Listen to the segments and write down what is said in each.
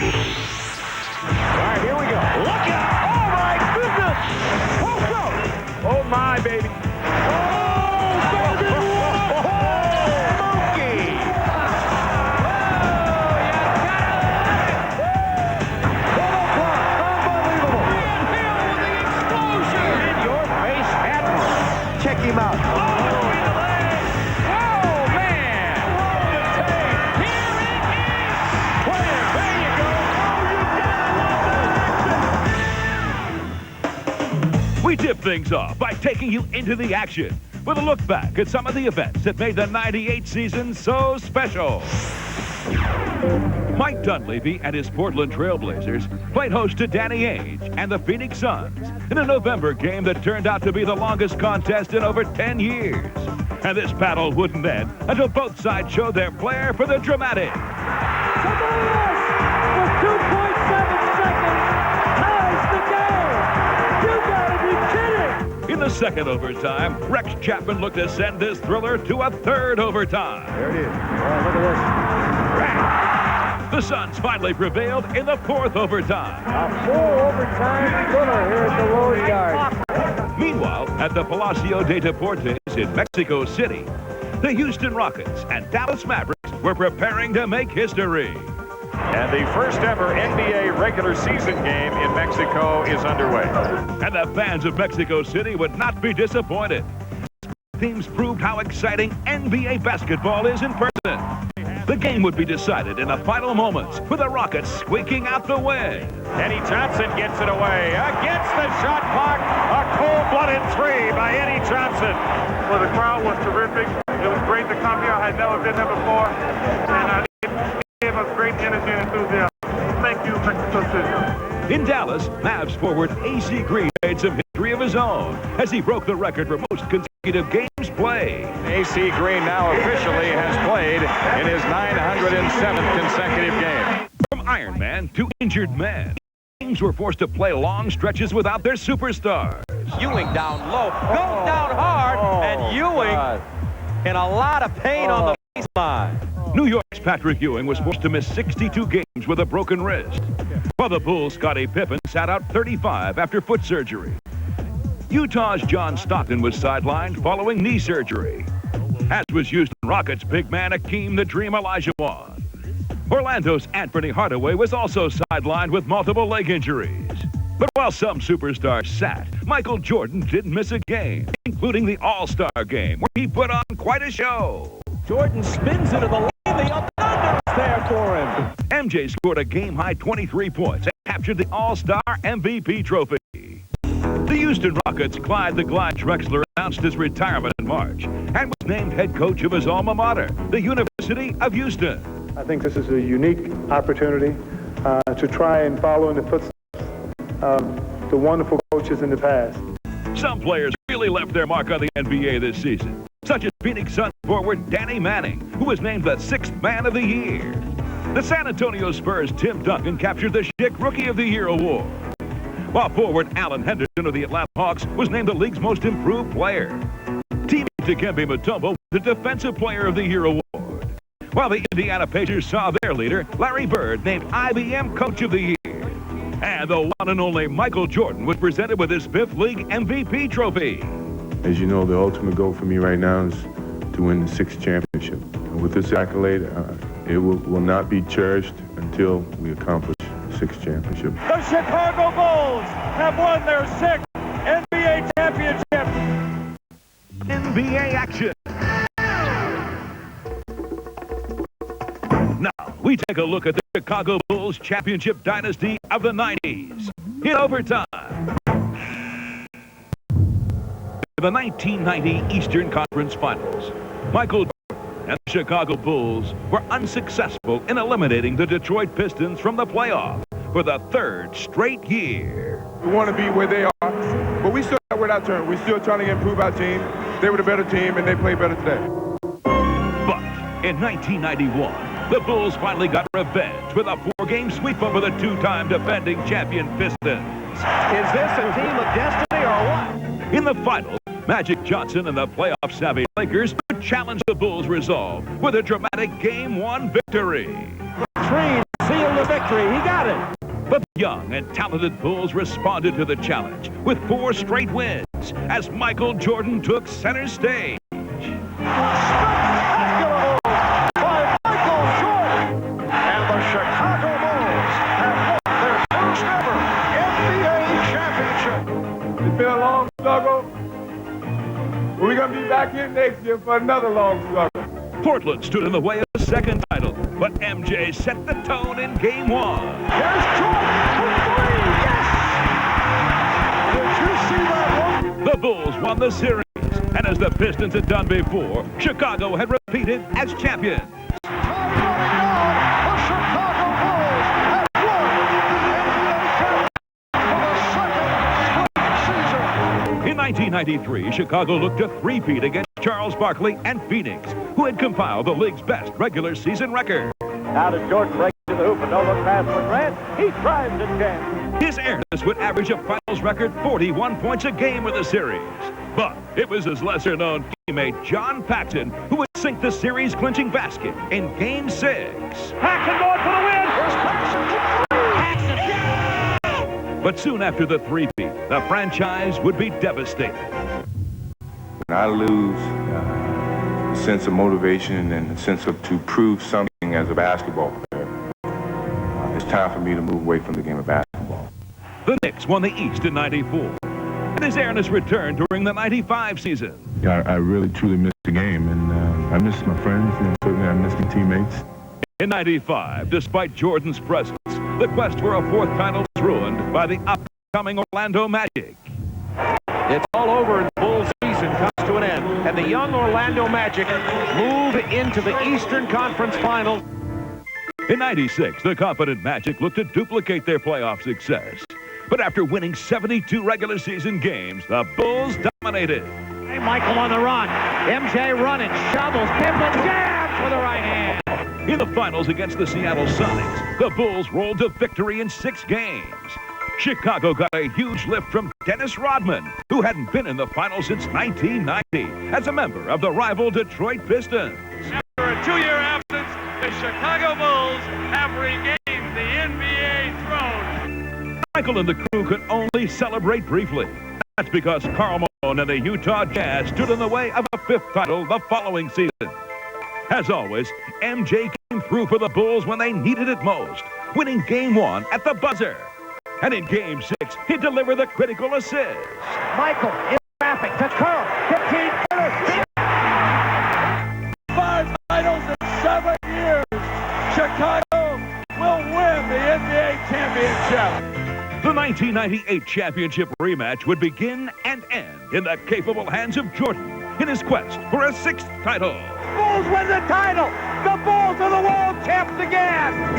All right, here we go. Look out! Oh, my goodness! Whoa, go! Oh, my, baby. Check him out. Oh, man. Here it is. Player, there you go. Oh, you gotta love this. We tip things off by taking you into the action with a look back at some of the events that made the '98 season so special. Mike Dunleavy and his Portland Trailblazers played host to Danny Ainge and the Phoenix Suns in a November game that turned out to be the longest contest in over 10 years. And this battle wouldn't end until both sides showed their flair for the dramatic. Sabonis with 2.7 seconds ties the game. You gotta be kidding. In the second overtime, Rex Chapman looked to send this thriller to a third overtime. There it is. All right, look at this. The Suns finally prevailed in the fourth overtime. A full overtime thriller here at the Rose Yard. Meanwhile, at the Palacio de Deportes in Mexico City, the Houston Rockets and Dallas Mavericks were preparing to make history. And the first ever NBA regular season game in Mexico is underway. And the fans of Mexico City would not be disappointed. Teams proved how exciting NBA basketball is in person. The game would be decided in the final moments with the Rockets squeaking out the win. Eddie Johnson gets it away against the shot clock. A cold-blooded three by Eddie Johnson. Well, the crowd was terrific. It was great to come here. I had never been there before. And it gave us great energy and enthusiasm. Thank you, Mexico City. In Dallas, Mavs forward A.C. Green made some history of his own as he broke the record for most consecutive games played. A.C. Green now officially has played in his 907th consecutive game. From Iron Man to injured man, teams were forced to play long stretches without their superstars. Ewing down low, goes down hard, and Ewing in a lot of pain on the baseline. New York's Patrick Ewing was forced to miss 62 games with a broken wrist, while the Bulls' Scottie Pippen sat out 35 after foot surgery. Utah's John Stockton was sidelined following knee surgery, as was Houston Rockets big man Akeem the Dream Olajuwon. Orlando's Anthony Hardaway was also sidelined with multiple leg injuries. But while some superstars sat, Michael Jordan didn't miss a game, including the All-Star game, where he put on quite a show. Jordan spins into the lane, the up and under is there for him. MJ scored a game-high 23 points and captured the All-Star MVP trophy. The Houston Rockets' Clyde the Glide Drexler announced his retirement in March and was named head coach of his alma mater, the University of Houston. I think this is a unique opportunity to try and follow in the footsteps of the wonderful coaches in the past. Some players really left their mark on the NBA this season, such as Phoenix Suns forward Danny Manning, who was named the 6th Man of the Year. The San Antonio Spurs' Tim Duncan captured the Schick Rookie of the Year award, while forward Alan Henderson of the Atlanta Hawks was named the league's most improved player. Teammate Dikembe Mutombo the Defensive Player of the Year award, while the Indiana Pacers saw their leader, Larry Bird, named IBM Coach of the Year. And the one and only Michael Jordan was presented with his 5th league MVP trophy. As you know, the ultimate goal for me right now is to win the 6th championship. And with this accolade, it will not be cherished until we accomplish the 6th championship. The Chicago Bulls have won their 6th NBA championship. NBA action. Now, we take a look at the Chicago Bulls championship dynasty of the 90s. In overtime, the 1990 Eastern Conference Finals, Michael Jordan and the Chicago Bulls were unsuccessful in eliminating the Detroit Pistons from the playoffs for the 3rd straight year. We want to be where they are, but we still got our turn. We're still trying to improve our team. They were the better team, and they played better today. But in 1991, the Bulls finally got revenge with a 4-game sweep over the 2-time defending champion Pistons. Is this a team of destiny or what? In the finals, Magic Johnson and the playoff-savvy Lakers would challenge the Bulls' resolve with a dramatic Game 1 victory. Tree sealed the victory. victory. He got it. But the young and talented Bulls responded to the challenge with 4 straight wins as Michael Jordan took center stage. Spectacular by Michael Jordan. And the Chicago Bulls have won their first ever NBA championship. It's been a long struggle. We're going to be back here next year for another long struggle. Portland stood in the way of the second title, but MJ set the tone in Game 1. Here's Jordan for 3. Yes! Did you see that one? The Bulls won the series, and as the Pistons had done before, Chicago had repeated as champions. Time running down. The Chicago Bulls have won the NBA championship for the second straight season. In 1993, Chicago looked to three-peat against Charles Barkley and Phoenix, who had compiled the league's best regular season record. Now does Jordan break to the hoop and no look pass for Grant. He drives it in. His airness would average a finals record 41 points a game with the series. But it was his lesser-known teammate, John Paxson, who would sink the series-clinching basket in Game 6. Paxson going for the win. Here's Paxson. But soon after the three-peat, the franchise would be devastated. When I lose a sense of motivation and a sense of to prove something as a basketball player, it's time for me to move away from the game of basketball. The Knicks won the East in '94, and his airness returned during the '95 season. Yeah, I really, truly missed the game, and I miss my friends, and certainly I miss my teammates. In '95, despite Jordan's presence, the quest for a 4th title was ruined by the upcoming Orlando Magic. It's all over and the Bulls season comes to an end. And the young Orlando Magic move into the Eastern Conference Finals. In '96, the confident Magic looked to duplicate their playoff success. But after winning 72 regular season games, the Bulls dominated. Hey, Michael on the run. MJ running, shovels, Pippen jams with the right hand. In the finals against the Seattle Sonics, the Bulls rolled to victory in 6 games. Chicago got a huge lift from Dennis Rodman, who hadn't been in the finals since 1990, as a member of the rival Detroit Pistons. After a 2-year absence, the Chicago Bulls have regained the NBA throne. Michael and the crew could only celebrate briefly. That's because Karl Malone and the Utah Jazz stood in the way of a 5th title the following season. As always, MJ came through for the Bulls when they needed it most, winning Game 1 at the buzzer. And in Game 6, he delivered the critical assist. Michael in traffic to Curl. 15 footers. 5 titles in 7 years. Chicago will win the NBA championship. The 1998 championship rematch would begin and end in the capable hands of Jordan in his quest for a 6th title. Bulls win the title. The Bulls are the world champs again.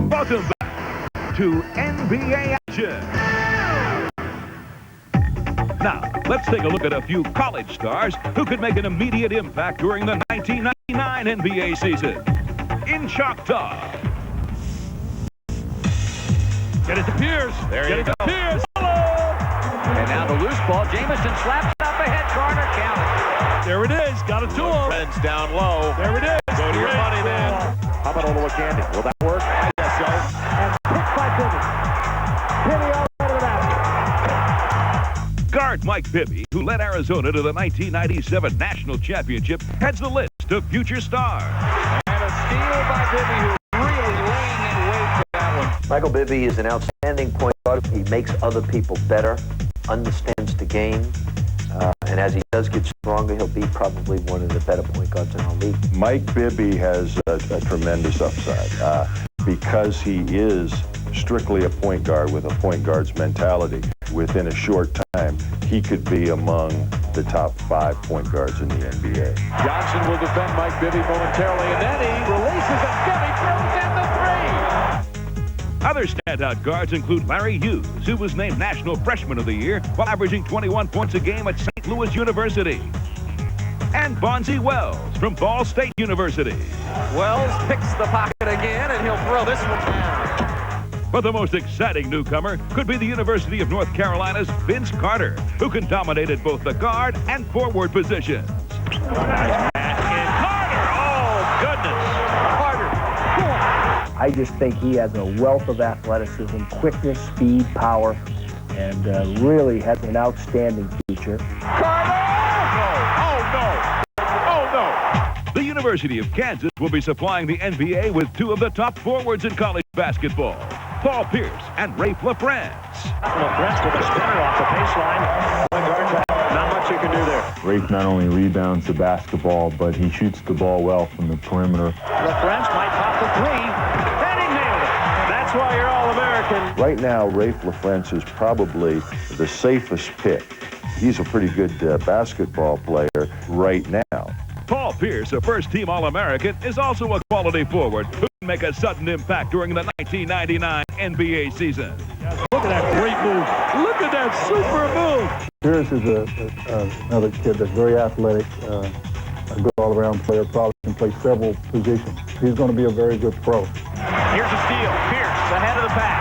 Welcome back to NBA action. Now, let's take a look at a few college stars who could make an immediate impact during the 1999 NBA season. In Choctaw. Get it to Pierce. There you go. Pierce. And now the loose ball. Jamison slaps it up ahead. Garner counted. There it is. Got it to him. Reds down low. There it is. Go to your money then. How about Olowokandi? Will that work? I guess so. And picked by Bibby. Bibby all over the basket. Guard Mike Bibby, who led Arizona to the 1997 National Championship, heads the list of future stars. And a steal by Bibby, who really laying in wait for that one. Michael Bibby is an outstanding point guard. He makes other people better, understands the game, and as he does get stronger, he'll be probably one of the better point guards in our league. Mike Bibby has a tremendous upside because he is strictly a point guard with a point guard's mentality. Within a short time, he could be among the top 5 point guards in the NBA. Johnson will defend Mike Bibby momentarily, and then he releases it. Bibby throws in the 3. Other standout guards include Larry Hughes, who was named National Freshman of the Year while averaging 21 points a game at St. Louis University. And Bonzi Wells from Ball State University. Wells picks the pocket again, and he'll throw this one down. But the most exciting newcomer could be the University of North Carolina's Vince Carter, who can dominate at both the guard and forward positions. Nice pass in. Carter! Oh, goodness. Carter. I just think he has a wealth of athleticism, quickness, speed, power, and really has an outstanding future. The University of Kansas will be supplying the NBA with two of the top forwards in college basketball, Paul Pierce and Rafe LaFrentz. LaFrentz with a spinner off the baseline. Not much you can do there. Rafe not only rebounds the basketball, but he shoots the ball well from the perimeter. LaFrentz might pop the three, and he nailed it. That's why you're All-American. Right now, Rafe LaFrentz is probably the safest pick. He's a pretty good basketball player right now. Paul Pierce, a first-team All-American, is also a quality forward who can make a sudden impact during the 1999 NBA season. Look at that great move. Look at that super move. Pierce is another kid that's very athletic, a good all-around player, probably can play several positions. He's going to be a very good pro. Here's a steal. Pierce ahead of the pack.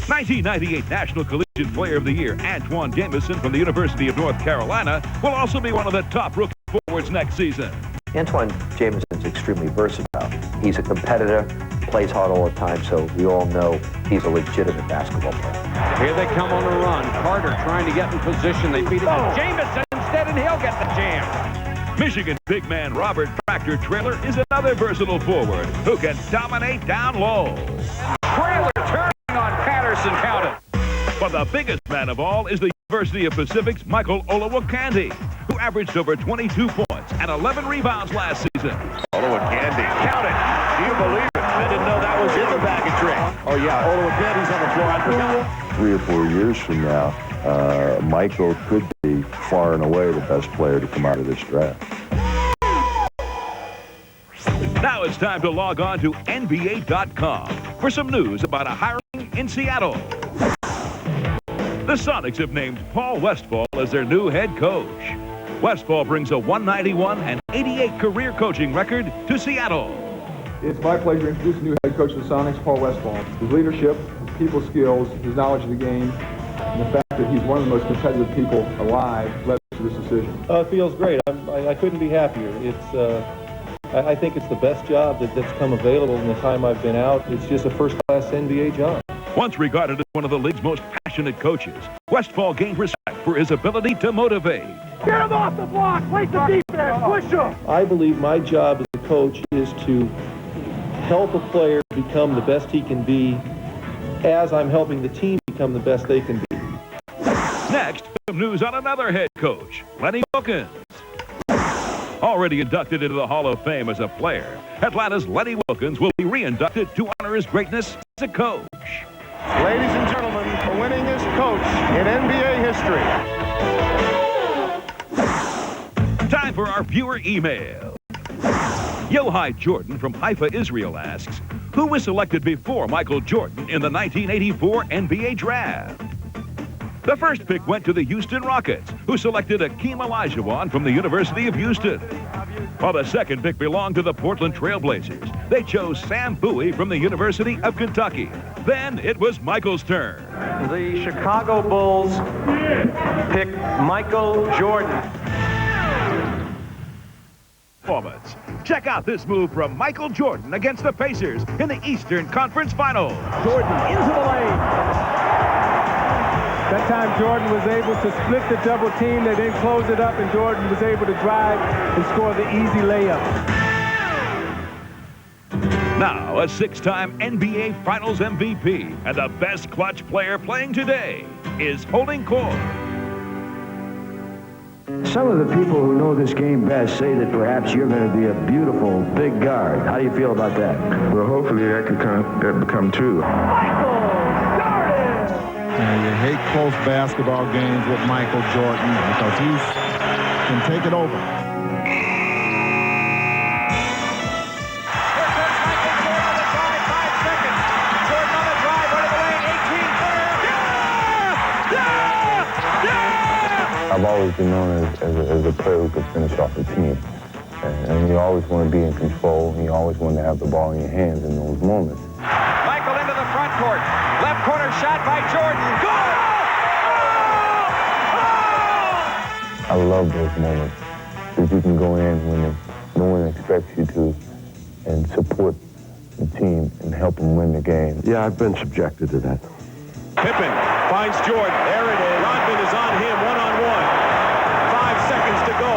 1998 National Collegiate Player of the Year, Antoine Jamison from the University of North Carolina, will also be one of the top rookie forwards next season. Antoine Jameson is extremely versatile. He's a competitor, plays hard all the time, so we all know he's a legitimate basketball player. Here they come on a run. Carter trying to get in position. They feed it to Jamison instead, and he'll get the jam. Michigan big man Robert Tractor Traylor is another versatile forward who can dominate down low. Traylor turning on Patterson, counted. But the biggest man of all is the University of Pacific's Michael Olowokandi, who averaged over 22 points and 11 rebounds last season. Olowokandi, count it. Do you believe it? I didn't know that was in the bag of tricks. Oh, yeah, Olowokandi's on the floor. I forgot. 3 or 4 years from now, Michael could be far and away the best player to come out of this draft. Now it's time to log on to NBA.com for some news about a hiring in Seattle. The Sonics have named Paul Westphal as their new head coach. Westphal brings a 191 and 88 career coaching record to Seattle. It's my pleasure to introduce the new head coach of the Sonics, Paul Westphal. His leadership, his people skills, his knowledge of the game, and the fact that he's one of the most competitive people alive led to this decision. It feels great. I couldn't be happier. I think it's the best job that's come available in the time I've been out. It's just a first-class NBA job. Once regarded as one of the league's most passionate coaches, Westphal gained respect for his ability to motivate. Get him off the block. Play the defense. Push him. I believe my job as a coach is to help a player become the best he can be as I'm helping the team become the best they can be. Next, some news on another head coach, Lenny Wilkens. Already inducted into the Hall of Fame as a player, Atlanta's Lenny Wilkens will be re-inducted to honor his greatness as a coach. Ladies and gentlemen, the winningest coach in NBA history. Time for our viewer email. Yohai Jordan from Haifa, Israel asks, who was selected before Michael Jordan in the 1984 NBA draft? The first pick went to the Houston Rockets, who selected Akeem Olajuwon from the University of Houston. While the second pick belonged to the Portland Trail Blazers. They chose Sam Bowie from the University of Kentucky. Then it was Michael's turn. The Chicago Bulls pick Michael Jordan. Performance. Check out this move from Michael Jordan against the Pacers in the Eastern Conference Finals. Jordan into the lane. That time Jordan was able to split the double team. They then closed it up, and Jordan was able to drive and score the easy layup. Now, a six-time NBA Finals MVP and the best clutch player playing today is holding court. Some of the people who know this game best say that perhaps you're going to be a beautiful big guard. How do you feel about that? Well, hopefully that could become true. You hate close basketball games with Michael Jordan because he can take it over. Here comes Michael Jordan on the drive, 5 seconds. Jordan on the drive, right of the lane, 18-footer. I've always been known as a player who could finish off a team. And you always want to be in control, and you always want to have the ball in your hands in those moments. Michael into the front court. Left corner shot by Jordan. Goal! I love those moments that you can go in when no one expects you to and support the team and help them win the game. Yeah, I've been subjected to that. Pippen finds Jordan. There it is. Rodman is on him, one-on-one. 5 seconds to go.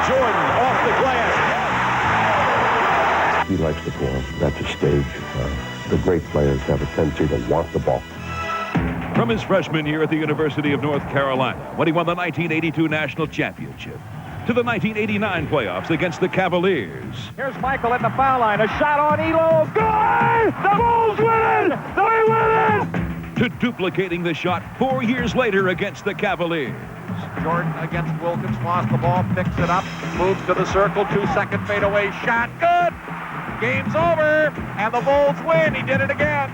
Jordan off the glass. He likes to perform. That's a stage. The great players have a tendency to want the ball. From his freshman year at the University of North Carolina, when he won the 1982 National Championship, to the 1989 playoffs against the Cavaliers. Here's Michael at the foul line. A shot on Elo. Good! The Bulls win it! They win it! To duplicating the shot 4 years later against the Cavaliers. Jordan against Wilkins, lost the ball, picks it up, moves to the circle, 2-second fadeaway shot. Good! Game's over, and the Bulls win. He did it again.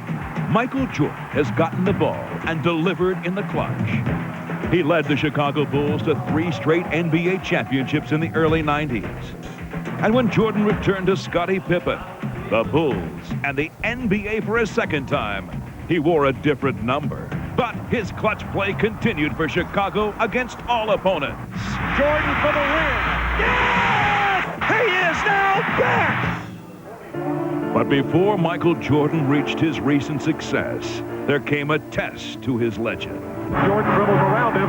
Michael Jordan has gotten the ball and delivered in the clutch. He led the Chicago Bulls to 3 straight NBA championships in the early 90s. And when Jordan returned to Scottie Pippen, the Bulls, and the NBA for a second time, he wore a different number. But his clutch play continued for Chicago against all opponents. Jordan for the win. Yes! He is now back! But before Michael Jordan reached his recent success, there came a test to his legend. Jordan dribbles around him.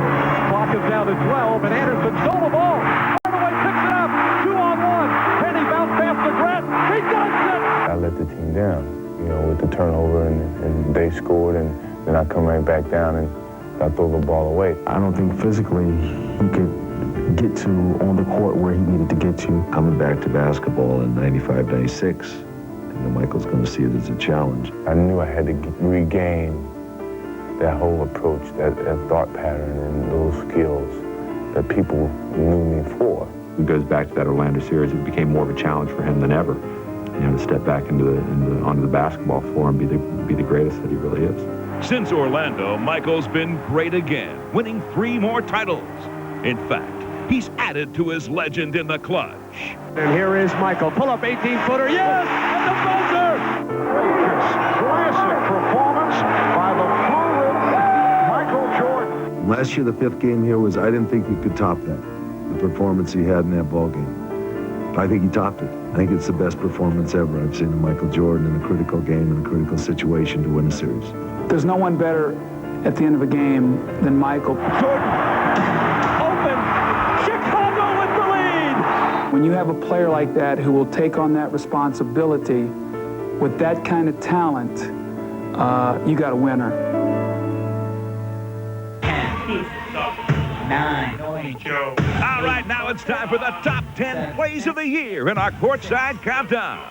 Clock is down to 12, and Anderson stole the ball. Hardaway picks it up. 2-on-1. Penny bounce past the grass. He does it! I let the team down, with the turnover, and they scored, and then I come right back down and I throw the ball away. I don't think physically he could get to on the court where he needed to get to. Coming back to basketball in 95, 96, Michael's going to see it as a challenge. I knew I had to regain that whole approach, that thought pattern and those skills that people knew me for. It goes back to that Orlando series. It became more of a challenge for him than ever. To step back onto the basketball floor and be the greatest that he really is. Since Orlando, Michael's been great again, winning 3 more titles. In fact, he's added to his legend in the clutch. And here is Michael. Pull up 18-footer. Yes! And the buzzer! Classic performance by the Michael Jordan. Last year, the 5th game here was, I didn't think he could top that, the performance he had in that ball game. I think he topped it. I think it's the best performance ever I've seen of Michael Jordan in a critical game, in a critical situation to win a series. There's no one better at the end of a game than Michael. Jordan, open, Chicago with the lead! When you have a player like that who will take on that responsibility with that kind of talent, you got a winner. 9. All right, now it's time for the top 10 plays of the year in our courtside countdown.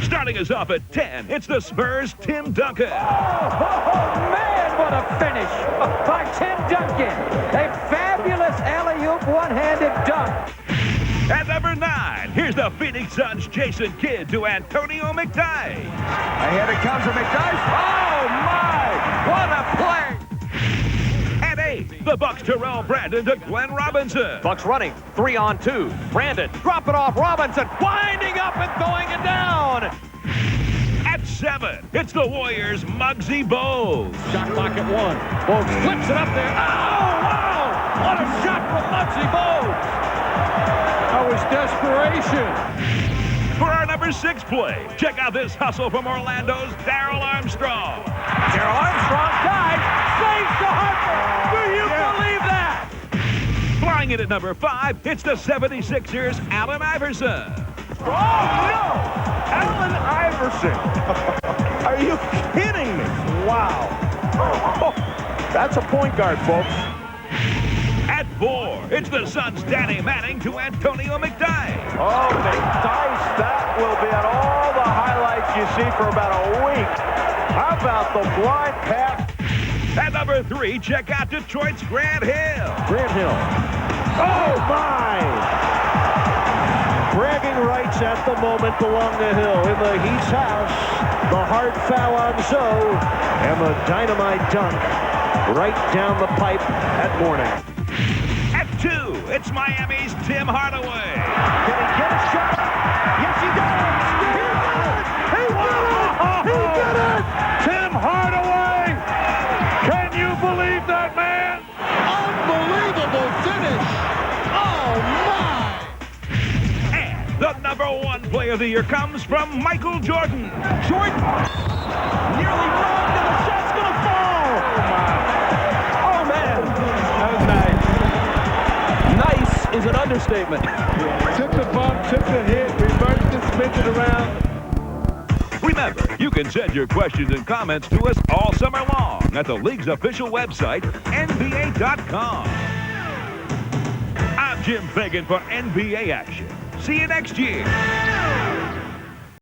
Starting us off at 10, it's the Spurs' Tim Duncan. Man, what a finish by Tim Duncan. A fabulous alley-oop one-handed dunk. At number 9, here's the Phoenix Suns' Jason Kidd to Antonio McKnight. Ahead it comes from McKnight. Oh, my! What a play! At 8, the Bucks' Terrell Brandon to Glenn Robinson. Bucks running, 3-on-2. Brandon, drop it off. Robinson, winding up and throwing it down. At 7, it's the Warriors' Muggsy Bogues. Shot clock at 1. Bogues flips it up there. Oh, wow! What a shot from Muggsy Bogues! That was desperation. For our number 6 play, check out this hustle from Orlando's Darrell Armstrong. Darrell Armstrong dives, saves to Harper. Do you believe that? Flying in at number 5, it's the 76ers' Allen Iverson. Oh, no! Allen Iverson. Are you kidding me? Wow. Oh, that's a point guard, folks. At 4, it's the Suns' Danny Manning to Antonio McKnight. Oh, McDice, that will be on all the highlights you see for about a week. How about the blind pass? At number 3, check out Detroit's Grant Hill. Grant Hill. Oh, my! Bragging rights at the moment along the hill in the Heat's house. The hard foul on Zoe and the dynamite dunk right down the pipe at Mourning. At 2, it's Miami's Tim Hardaway. Can he get a shot? Yes, he does! He did it! Tim Hardaway! Can you believe that, man? Unbelievable finish! Oh, my! And The #1 play of the year comes from Michael Jordan. Jordan nearly robbed, and the shot's going to fall. Oh, man. That was nice. Nice is an understatement. Took the bump, took the hit, reversed it, spins it around. Remember, you can send your questions and comments to us all summer long at the league's official website, NBA.com. I'm Jim Fagan for NBA Action. See you next year.